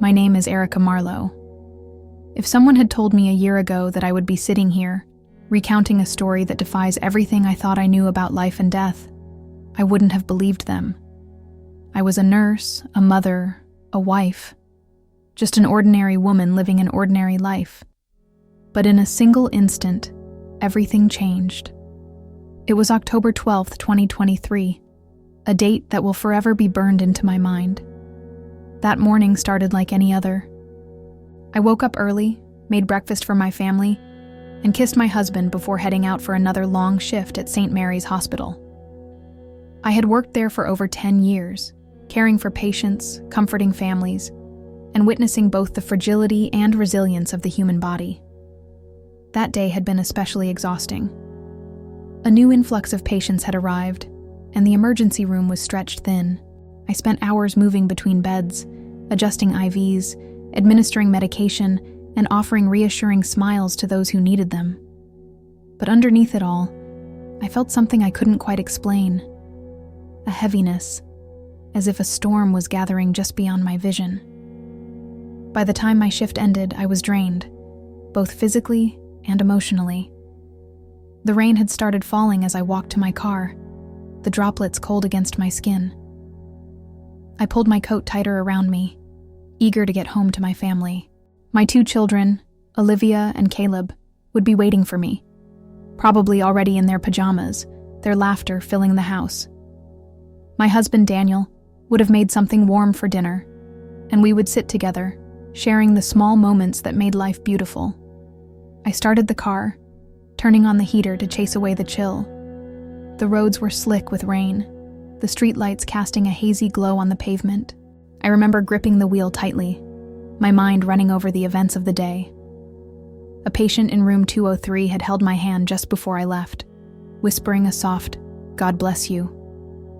My name is Erica Marlowe. If someone had told me a year ago that I would be sitting here, recounting a story that defies everything I thought I knew about life and death, I wouldn't have believed them. I was a nurse, a mother, a wife, just an ordinary woman living an ordinary life. But in a single instant, everything changed. It was October 12th, 2023, a date that will forever be burned into my mind. That morning started like any other. I woke up early, made breakfast for my family, and kissed my husband before heading out for another long shift at St. Mary's Hospital. I had worked there for over 10 years, caring for patients, comforting families, and witnessing both the fragility and resilience of the human body. That day had been especially exhausting. A new influx of patients had arrived, and the emergency room was stretched thin. I spent hours moving between beds, adjusting IVs, administering medication, and offering reassuring smiles to those who needed them. But underneath it all, I felt something I couldn't quite explain. A heaviness, as if a storm was gathering just beyond my vision. By the time my shift ended, I was drained, both physically and emotionally. The rain had started falling as I walked to my car, the droplets cold against my skin. I pulled my coat tighter around me, eager to get home to my family. My 2 children, Olivia and Caleb, would be waiting for me, probably already in their pajamas, their laughter filling the house. My husband, Daniel, would have made something warm for dinner, and we would sit together, sharing the small moments that made life beautiful. I started the car, turning on the heater to chase away the chill. The roads were slick with rain, the streetlights casting a hazy glow on the pavement. I remember gripping the wheel tightly, my mind running over the events of the day. A patient in room 203 had held my hand just before I left, whispering a soft, "God bless you,"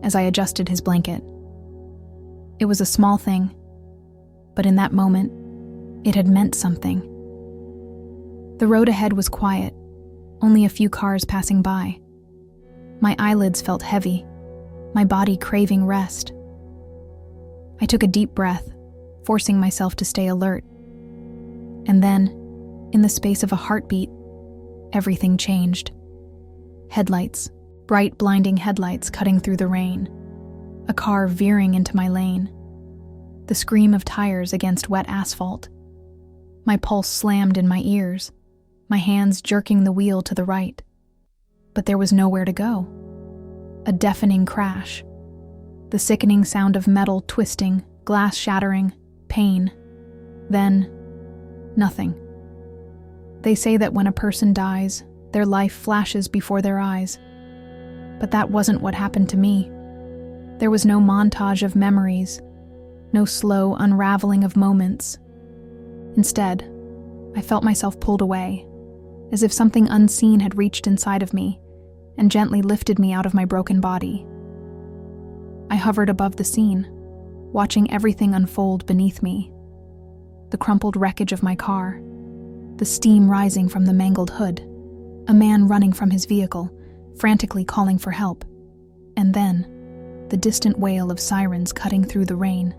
as I adjusted his blanket. It was a small thing, but in that moment, it had meant something. The road ahead was quiet, only a few cars passing by. My eyelids felt heavy, my body craving rest. I took a deep breath, forcing myself to stay alert. And then, in the space of a heartbeat, everything changed. Headlights, bright blinding headlights cutting through the rain. A car veering into my lane. The scream of tires against wet asphalt. My pulse slammed in my ears, my hands jerking the wheel to the right. But there was nowhere to go. A deafening crash. The sickening sound of metal twisting, glass shattering, pain. Then, nothing. They say that when a person dies, their life flashes before their eyes. But that wasn't what happened to me. There was no montage of memories, no slow unraveling of moments. Instead, I felt myself pulled away, as if something unseen had reached inside of me and gently lifted me out of my broken body. I hovered above the scene, watching everything unfold beneath me. The crumpled wreckage of my car, the steam rising from the mangled hood, a man running from his vehicle, frantically calling for help, and then the distant wail of sirens cutting through the rain.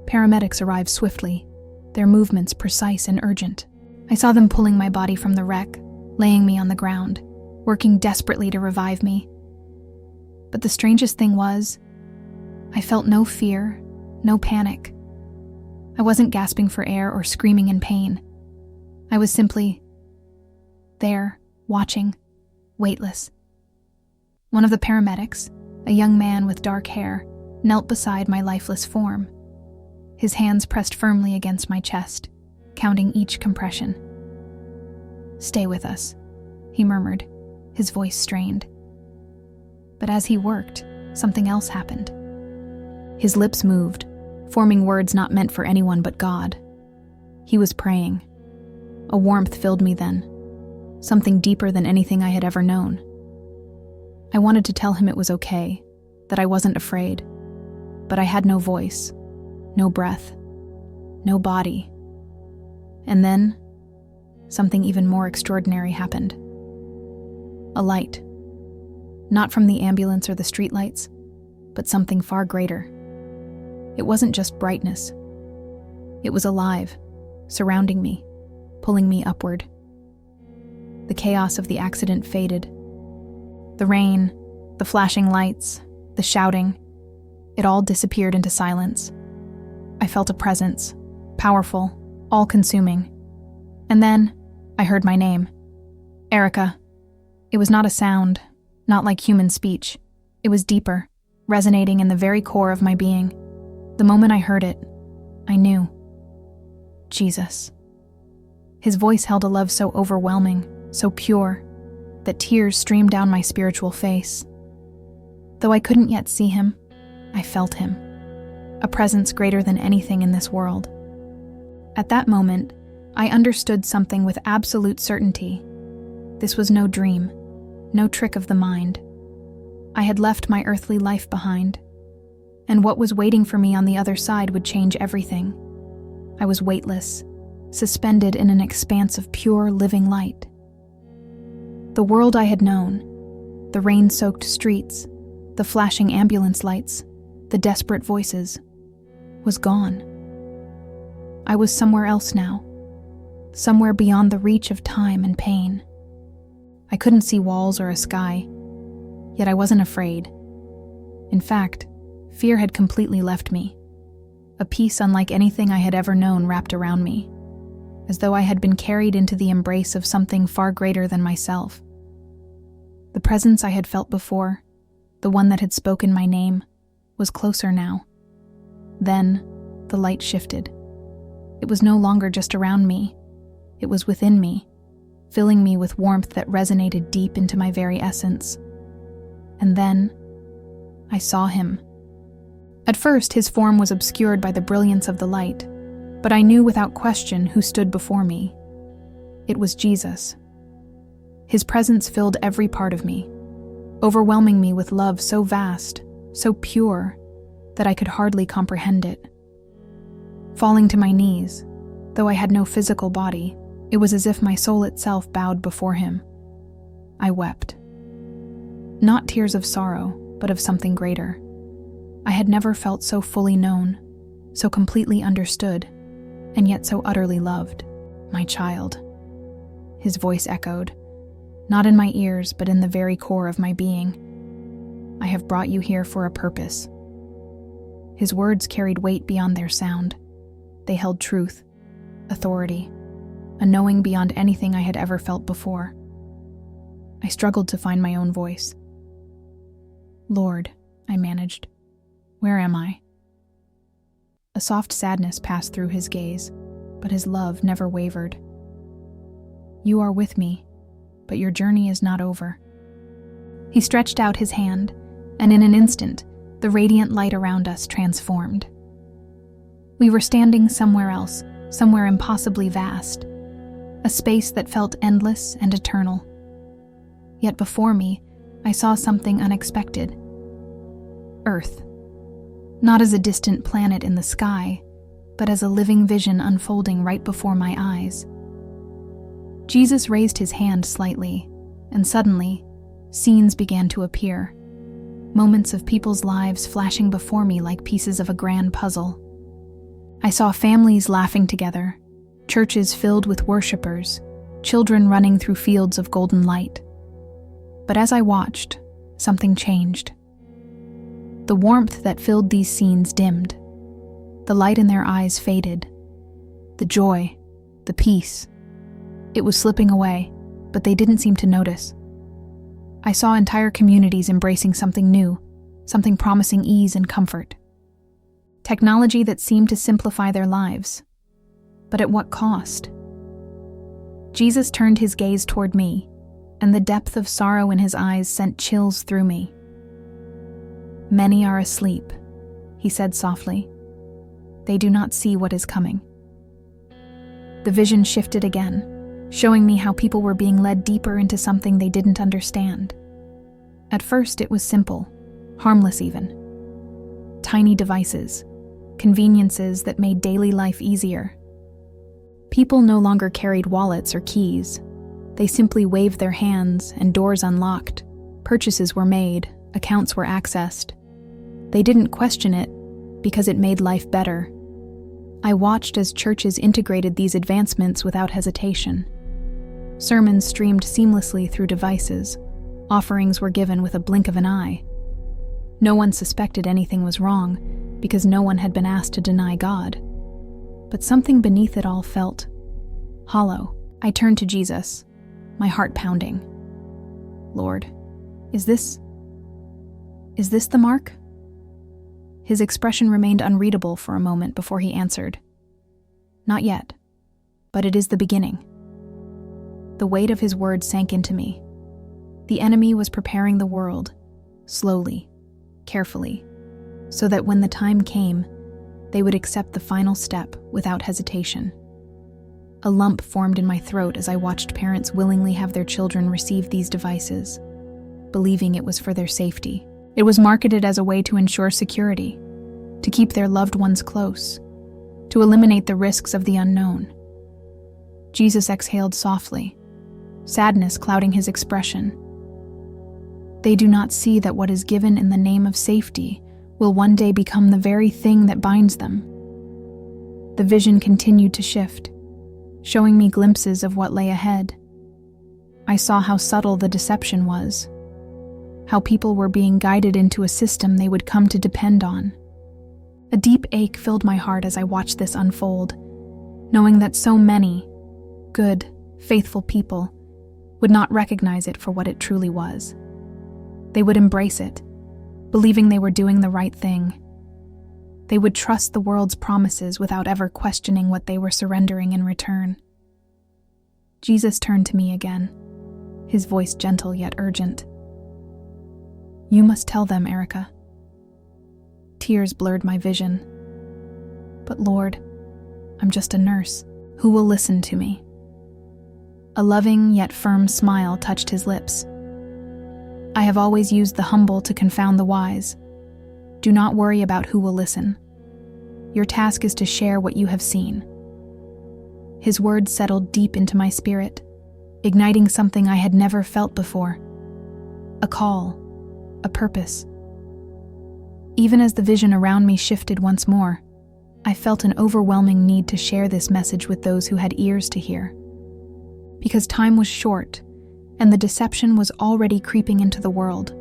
Paramedics arrived swiftly, their movements precise and urgent. I saw them pulling my body from the wreck, laying me on the ground, working desperately to revive me. But the strangest thing was, I felt no fear, no panic. I wasn't gasping for air or screaming in pain. I was simply there, watching, weightless. One of the paramedics, a young man with dark hair, knelt beside my lifeless form. His hands pressed firmly against my chest, counting each compression. "Stay with us," he murmured, his voice strained. But as he worked, something else happened. His lips moved, forming words not meant for anyone but God. He was praying. A warmth filled me then, something deeper than anything I had ever known. I wanted to tell him it was okay, that I wasn't afraid, but I had no voice, no breath, no body. And then, something even more extraordinary happened. A light. Not from the ambulance or the streetlights, but something far greater. It wasn't just brightness. It was alive, surrounding me, pulling me upward. The chaos of the accident faded. The rain, the flashing lights, the shouting, it all disappeared into silence. I felt a presence, powerful, all-consuming. And then, I heard my name. Erica. It was not a sound, not like human speech. It was deeper, resonating in the very core of my being. The moment I heard it, I knew. Jesus. His voice held a love so overwhelming, so pure, that tears streamed down my spiritual face. Though I couldn't yet see him, I felt him, a presence greater than anything in this world. At that moment, I understood something with absolute certainty. This was no dream, no trick of the mind. I had left my earthly life behind, and what was waiting for me on the other side would change everything. I was weightless, suspended in an expanse of pure, living light. The world I had known, the rain-soaked streets, the flashing ambulance lights, the desperate voices, was gone. I was somewhere else now, somewhere beyond the reach of time and pain. I couldn't see walls or a sky, yet I wasn't afraid. In fact, fear had completely left me. A peace unlike anything I had ever known wrapped around me, as though I had been carried into the embrace of something far greater than myself. The presence I had felt before, the one that had spoken my name, was closer now. Then, the light shifted. It was no longer just around me. It was within me, filling me with warmth that resonated deep into my very essence. And then, I saw him. At first, his form was obscured by the brilliance of the light, but I knew without question who stood before me. It was Jesus. His presence filled every part of me, overwhelming me with love so vast, so pure, that I could hardly comprehend it. Falling to my knees, though I had no physical body, it was as if my soul itself bowed before him. I wept. Not tears of sorrow, but of something greater. I had never felt so fully known, so completely understood, and yet so utterly loved. My child. His voice echoed, not in my ears, but in the very core of my being. I have brought you here for a purpose. His words carried weight beyond their sound. They held truth, authority, a knowing beyond anything I had ever felt before. I struggled to find my own voice. Lord, I managed. Where am I? A soft sadness passed through his gaze, but his love never wavered. You are with me, but your journey is not over. He stretched out his hand, and in an instant, the radiant light around us transformed. We were standing somewhere else, somewhere impossibly vast, a space that felt endless and eternal. Yet before me, I saw something unexpected. Earth. Not as a distant planet in the sky, but as a living vision unfolding right before my eyes. Jesus raised his hand slightly, and suddenly, scenes began to appear. Moments of people's lives flashing before me like pieces of a grand puzzle. I saw families laughing together, churches filled with worshipers, children running through fields of golden light. But as I watched, something changed. The warmth that filled these scenes dimmed. The light in their eyes faded. The joy, the peace. It was slipping away, but they didn't seem to notice. I saw entire communities embracing something new, something promising ease and comfort. Technology that seemed to simplify their lives. But at what cost? Jesus turned his gaze toward me, and the depth of sorrow in his eyes sent chills through me. Many are asleep, he said softly. They do not see what is coming. The vision shifted again, showing me how people were being led deeper into something they didn't understand. At first it was simple, harmless even. Tiny devices, conveniences that made daily life easier. People no longer carried wallets or keys. They simply waved their hands and doors unlocked. Purchases were made, accounts were accessed. They didn't question it because it made life better. I watched as churches integrated these advancements without hesitation. Sermons streamed seamlessly through devices. Offerings were given with a blink of an eye. No one suspected anything was wrong because no one had been asked to deny God. But something beneath it all felt hollow. I turned to Jesus, my heart pounding. Lord, is this the mark? His expression remained unreadable for a moment before he answered. Not yet, but it is the beginning. The weight of his words sank into me. The enemy was preparing the world, slowly, carefully, so that when the time came, they would accept the final step without hesitation. A lump formed in my throat as I watched parents willingly have their children receive these devices, believing it was for their safety. It was marketed as a way to ensure security, to keep their loved ones close, to eliminate the risks of the unknown. Jesus exhaled softly, sadness clouding his expression. They do not see that what is given in the name of safety will one day become the very thing that binds them. The vision continued to shift, showing me glimpses of what lay ahead. I saw how subtle the deception was, how people were being guided into a system they would come to depend on. A deep ache filled my heart as I watched this unfold, knowing that so many good, faithful people would not recognize it for what it truly was. They would embrace it, believing they were doing the right thing. They would trust the world's promises without ever questioning what they were surrendering in return. Jesus turned to me again, his voice gentle yet urgent. You must tell them, Erica. Tears blurred my vision. But Lord, I'm just a nurse. Who will listen to me? A loving yet firm smile touched his lips. I have always used the humble to confound the wise. Do not worry about who will listen. Your task is to share what you have seen. His words settled deep into my spirit, igniting something I had never felt before. A call, a purpose. Even as the vision around me shifted once more, I felt an overwhelming need to share this message with those who had ears to hear. Because time was short, and the deception was already creeping into the world.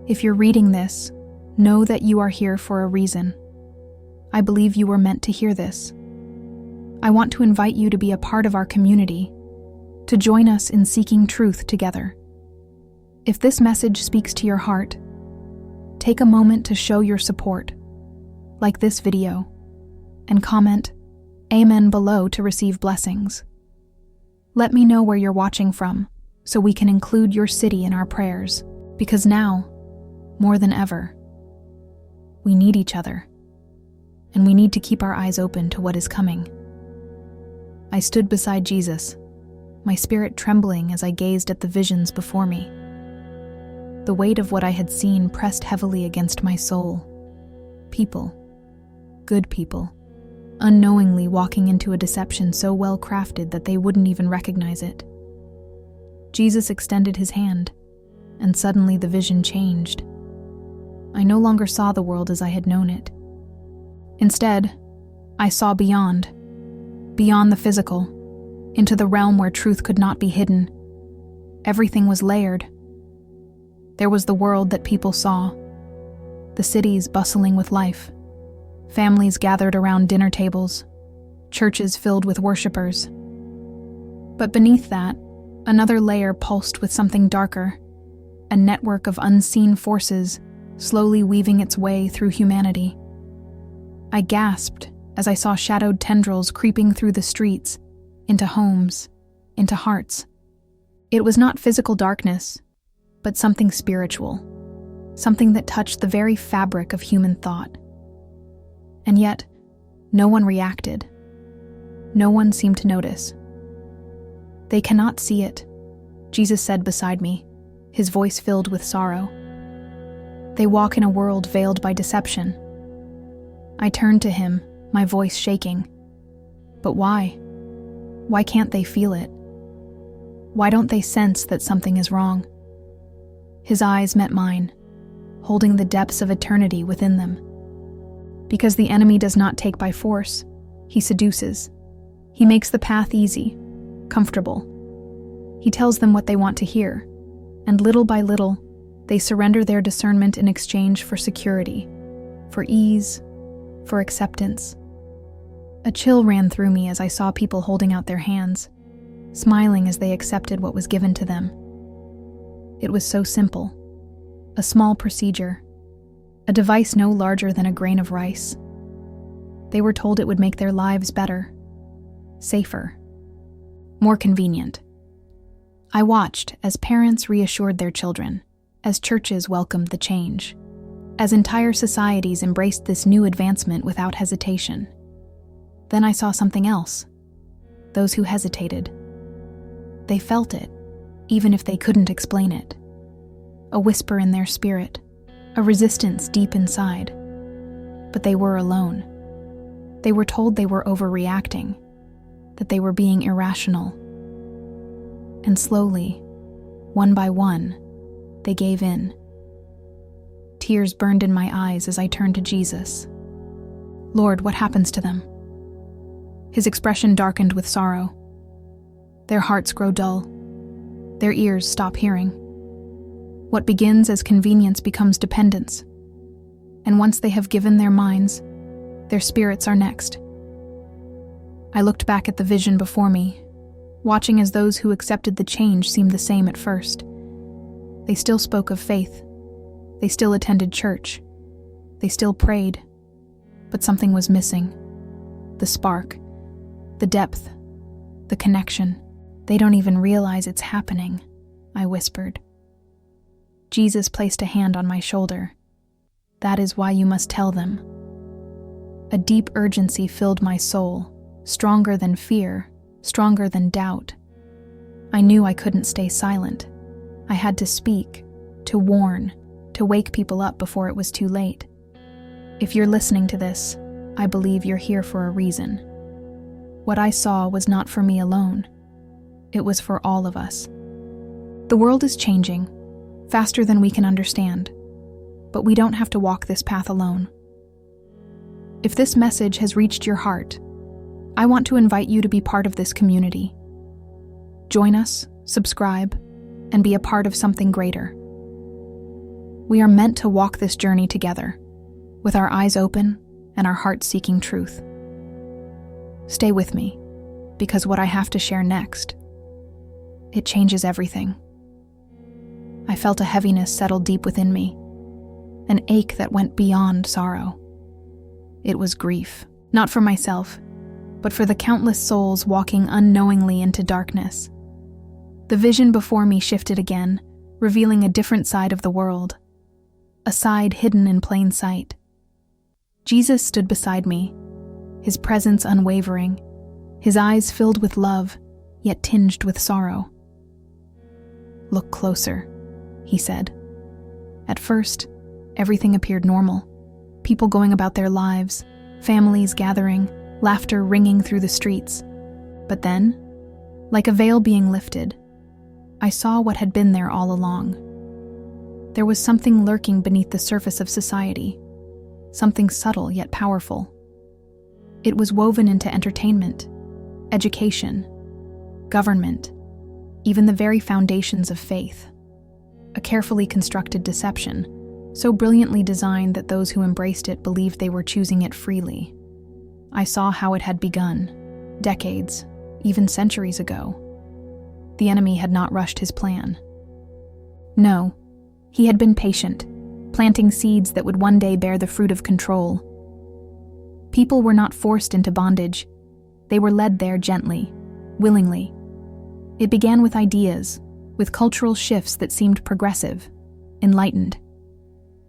If you're reading this, know that you are here for a reason. I believe you were meant to hear this. I want to invite you to be a part of our community, to join us in seeking truth together. If this message speaks to your heart, take a moment to show your support, like this video, and comment Amen below to receive blessings. Let me know where you're watching from, so we can include your city in our prayers, because now, more than ever, we need each other, and we need to keep our eyes open to what is coming. I stood beside Jesus, my spirit trembling as I gazed at the visions before me. The weight of what I had seen pressed heavily against my soul. People, good people, unknowingly walking into a deception so well crafted that they wouldn't even recognize it. Jesus extended his hand, and suddenly the vision changed. I no longer saw the world as I had known it. Instead, I saw beyond the physical, into the realm where truth could not be hidden. Everything was layered. There was the world that people saw, the cities bustling with life, families gathered around dinner tables, churches filled with worshipers. But beneath that, another layer pulsed with something darker, a network of unseen forces slowly weaving its way through humanity. I gasped as I saw shadowed tendrils creeping through the streets, into homes, into hearts. It was not physical darkness, but something spiritual, something that touched the very fabric of human thought. And yet, no one reacted. No one seemed to notice. They cannot see it, Jesus said beside me, his voice filled with sorrow. They walk in a world veiled by deception. I turned to him, my voice shaking. But why? Why can't they feel it? Why don't they sense that something is wrong? His eyes met mine, holding the depths of eternity within them. Because the enemy does not take by force, he seduces. He makes the path easy, comfortable. He tells them what they want to hear, and little by little, they surrender their discernment in exchange for security, for ease, for acceptance. A chill ran through me as I saw people holding out their hands, smiling as they accepted what was given to them. It was so simple. A small procedure, a device no larger than a grain of rice. They were told it would make their lives better, safer, more convenient. I watched as parents reassured their children, as churches welcomed the change, as entire societies embraced this new advancement without hesitation. Then I saw something else. Those who hesitated. They felt it, even if they couldn't explain it. A whisper in their spirit, a resistance deep inside. But they were alone. They were told they were overreacting, that they were being irrational. And slowly, one by one, they gave in. Tears burned in my eyes as I turned to Jesus. Lord, what happens to them? His expression darkened with sorrow. Their hearts grow dull. Their ears stop hearing. What begins as convenience becomes dependence. And once they have given their minds, their spirits are next. I looked back at the vision before me, watching as those who accepted the change seemed the same at first. They still spoke of faith. They still attended church. They still prayed. But something was missing. The spark. The depth. The connection. They don't even realize it's happening, I whispered. Jesus placed a hand on my shoulder. That is why you must tell them. A deep urgency filled my soul, stronger than fear, stronger than doubt. I knew I couldn't stay silent. I had to speak, to warn, to wake people up before it was too late. If you're listening to this, I believe you're here for a reason. What I saw was not for me alone. It was for all of us. The world is changing, faster than we can understand, but we don't have to walk this path alone. If this message has reached your heart, I want to invite you to be part of this community. Join us, subscribe, and be a part of something greater. We are meant to walk this journey together, with our eyes open and our hearts seeking truth. Stay with me, because what I have to share next, it changes everything. I felt a heaviness settle deep within me, an ache that went beyond sorrow. It was grief, not for myself, but for the countless souls walking unknowingly into darkness. The vision before me shifted again, revealing a different side of the world, a side hidden in plain sight. Jesus stood beside me, his presence unwavering, his eyes filled with love, yet tinged with sorrow. "Look closer," he said. At first, everything appeared normal. People going about their lives, families gathering, laughter ringing through the streets. But then, like a veil being lifted, I saw what had been there all along. There was something lurking beneath the surface of society, something subtle yet powerful. It was woven into entertainment, education, government, even the very foundations of faith. A carefully constructed deception, so brilliantly designed that those who embraced it believed they were choosing it freely. I saw how it had begun, decades, even centuries ago. The enemy had not rushed his plan. No, he had been patient, planting seeds that would one day bear the fruit of control. People were not forced into bondage. They were led there gently, willingly. It began with ideas, with cultural shifts that seemed progressive, enlightened.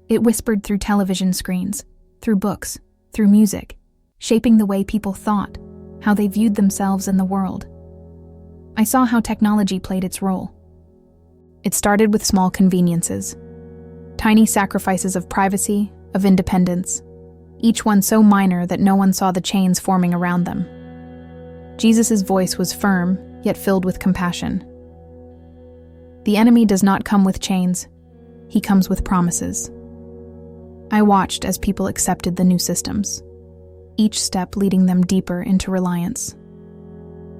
It whispered through television screens, through books, through music, shaping the way people thought, how they viewed themselves and the world. I saw how technology played its role. It started with small conveniences, tiny sacrifices of privacy, of independence, each one so minor that no one saw the chains forming around them. Jesus' voice was firm, yet filled with compassion. The enemy does not come with chains, he comes with promises. I watched as people accepted the new systems, each step leading them deeper into reliance.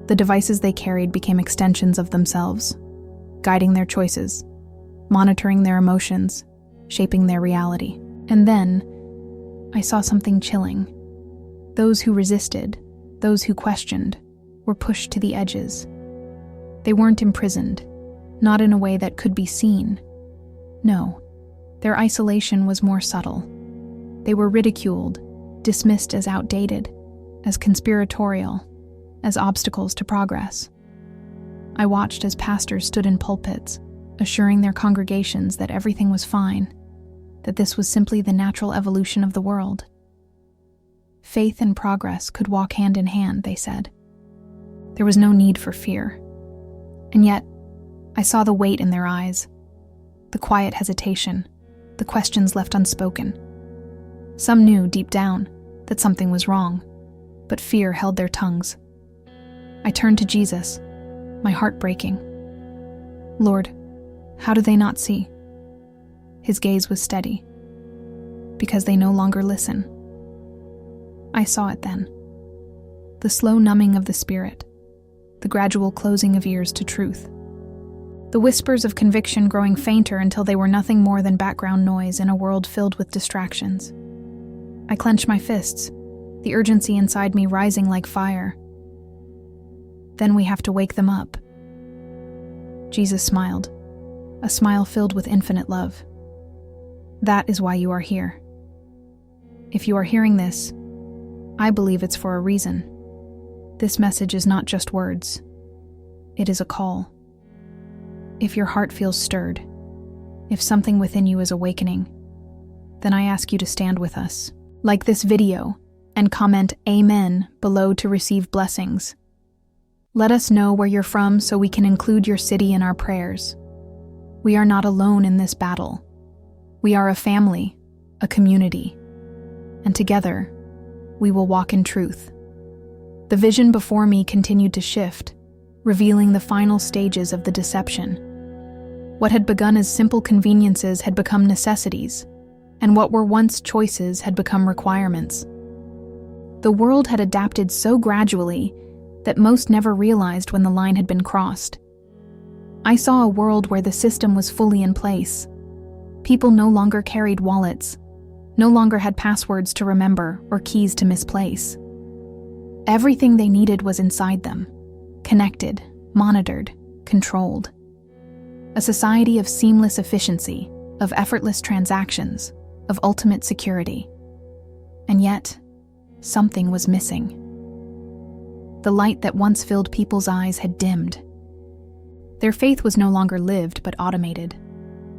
The devices they carried became extensions of themselves, guiding their choices, monitoring their emotions, shaping their reality. And then, I saw something chilling. Those who resisted, those who questioned, were pushed to the edges. They weren't imprisoned, not in a way that could be seen. No, their isolation was more subtle. They were ridiculed, dismissed as outdated, as conspiratorial, as obstacles to progress. I watched as pastors stood in pulpits, assuring their congregations that everything was fine, that this was simply the natural evolution of the world. Faith and progress could walk hand in hand, they said. There was no need for fear. And yet, I saw the weight in their eyes, the quiet hesitation, the questions left unspoken. Some knew deep down that something was wrong, but fear held their tongues. I turned to Jesus, my heart breaking. Lord, how do they not see? His gaze was steady. Because they no longer listen. I saw it then. The slow numbing of the spirit, the gradual closing of ears to truth. The whispers of conviction growing fainter until they were nothing more than background noise in a world filled with distractions. I clenched my fists, the urgency inside me rising like fire. Then we have to wake them up. Jesus smiled, a smile filled with infinite love. That is why you are here. If you are hearing this, I believe it's for a reason. This message is not just words. It is a call. If your heart feels stirred, if something within you is awakening, then I ask you to stand with us. Like this video and comment Amen below to receive blessings. Let us know where you're from so we can include your city in our prayers. We are not alone in this battle. We are a family, a community, and together, we will walk in truth. The vision before me continued to shift, revealing the final stages of the deception. What had begun as simple conveniences had become necessities, and what were once choices had become requirements. The world had adapted so gradually that most never realized when the line had been crossed. I saw a world where the system was fully in place. People no longer carried wallets, no longer had passwords to remember or keys to misplace. Everything they needed was inside them, connected, monitored, controlled. A society of seamless efficiency, of effortless transactions, of ultimate security. And yet, something was missing. The light that once filled people's eyes had dimmed. Their faith was no longer lived but automated.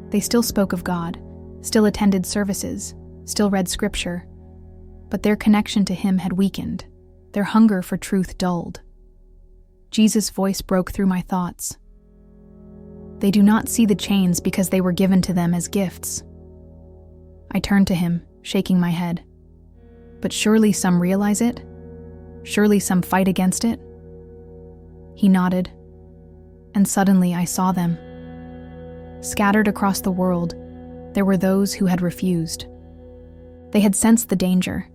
They still spoke of God, still attended services, still read scripture, but their connection to Him had weakened, their hunger for truth dulled. Jesus' voice broke through my thoughts. They do not see the chains because they were given to them as gifts. I turned to Him, shaking my head. But surely some realize it? Surely some fight against it? He nodded, and suddenly I saw them. Scattered across the world, there were those who had refused. They had sensed the danger,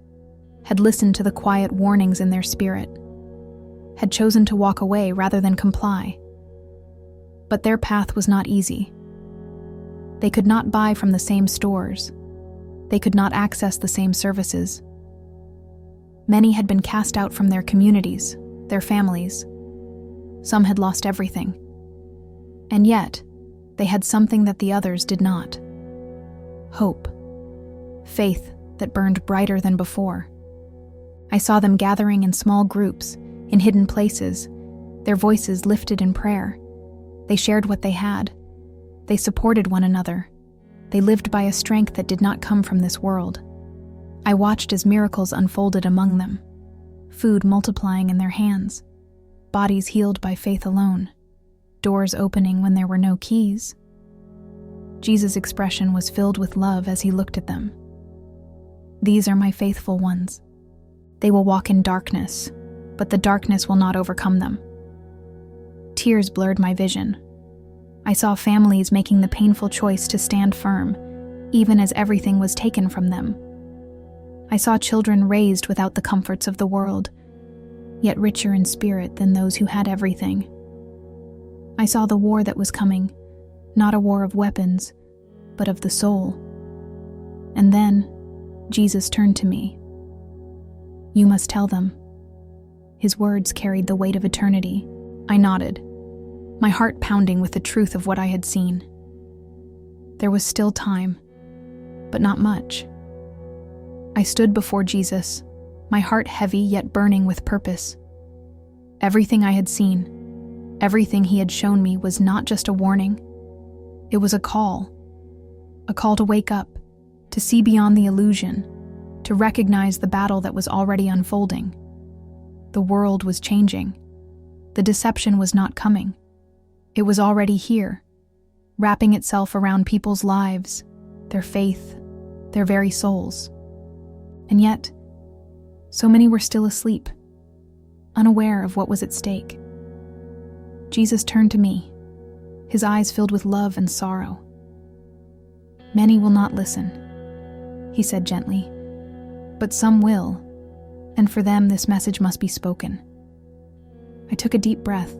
had listened to the quiet warnings in their spirit, had chosen to walk away rather than comply. But their path was not easy. They could not buy from the same stores. They could not access the same services. Many had been cast out from their communities, their families. Some had lost everything. And yet, they had something that the others did not. Hope. Faith that burned brighter than before. I saw them gathering in small groups, in hidden places, their voices lifted in prayer. They shared what they had. They supported one another. They lived by a strength that did not come from this world. I watched as miracles unfolded among them. Food multiplying in their hands. Bodies healed by faith alone. Doors opening when there were no keys. Jesus' expression was filled with love as He looked at them. These are my faithful ones. They will walk in darkness, but the darkness will not overcome them. Tears blurred my vision. I saw families making the painful choice to stand firm, even as everything was taken from them. I saw children raised without the comforts of the world, yet richer in spirit than those who had everything. I saw the war that was coming, not a war of weapons, but of the soul. And then, Jesus turned to me. "You must tell them." His words carried the weight of eternity. I nodded, my heart pounding with the truth of what I had seen. There was still time, but not much. I stood before Jesus, my heart heavy yet burning with purpose. Everything I had seen, everything he had shown me was not just a warning. It was a call to wake up, to see beyond the illusion, to recognize the battle that was already unfolding. The world was changing. The deception was not coming. It was already here, wrapping itself around people's lives, their faith, their very souls. And yet, so many were still asleep, unaware of what was at stake. Jesus turned to me, his eyes filled with love and sorrow. "Many will not listen," he said gently, "but some will, and for them this message must be spoken." I took a deep breath,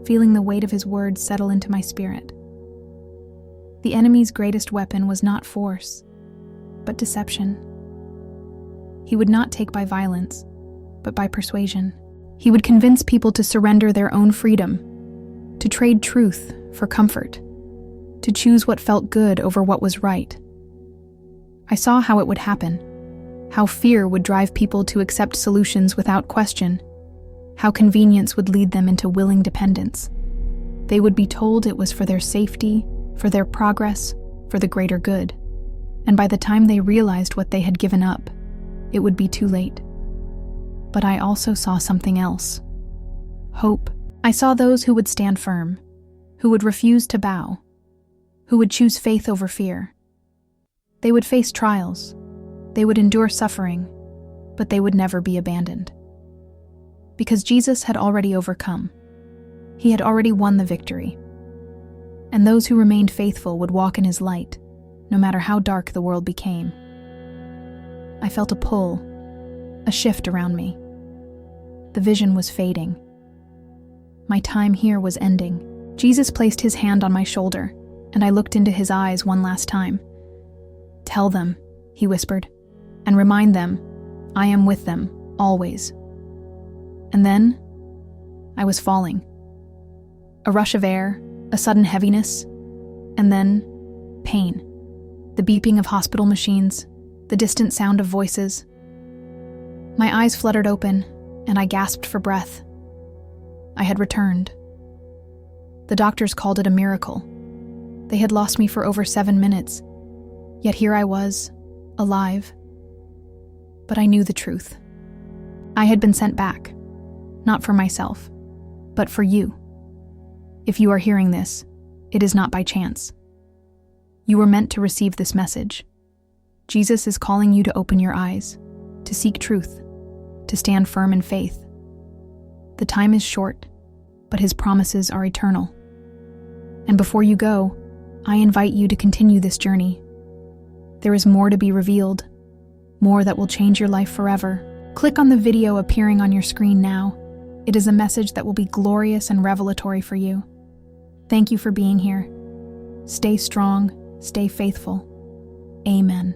feeling the weight of his words settle into my spirit. The enemy's greatest weapon was not force, but deception. He would not take by violence, but by persuasion. He would convince people to surrender their own freedom, to trade truth for comfort, to choose what felt good over what was right. I saw how it would happen, how fear would drive people to accept solutions without question, how convenience would lead them into willing dependence. They would be told it was for their safety, for their progress, for the greater good. And by the time they realized what they had given up, it would be too late. But I also saw something else. Hope. I saw those who would stand firm, who would refuse to bow, who would choose faith over fear. They would face trials, they would endure suffering, but they would never be abandoned. Because Jesus had already overcome. He had already won the victory. And those who remained faithful would walk in his light, no matter how dark the world became. I felt a pull, a shift around me. The vision was fading. My time here was ending. Jesus placed his hand on my shoulder, and I looked into his eyes one last time. "Tell them," he whispered, "and remind them, I am with them, always." And then, I was falling. A rush of air, a sudden heaviness, and then, pain. The beeping of hospital machines, the distant sound of voices. My eyes fluttered open, and I gasped for breath. I had returned. The doctors called it a miracle. They had lost me for over 7 minutes, yet here I was, alive. But I knew the truth. I had been sent back, not for myself, but for you. If you are hearing this, it is not by chance. You were meant to receive this message. Jesus is calling you to open your eyes, to seek truth, to stand firm in faith. The time is short, but his promises are eternal. And before you go, I invite you to continue this journey. There is more to be revealed, more that will change your life forever. Click on the video appearing on your screen now. It is a message that will be glorious and revelatory for you. Thank you for being here. Stay strong, stay faithful. Amen.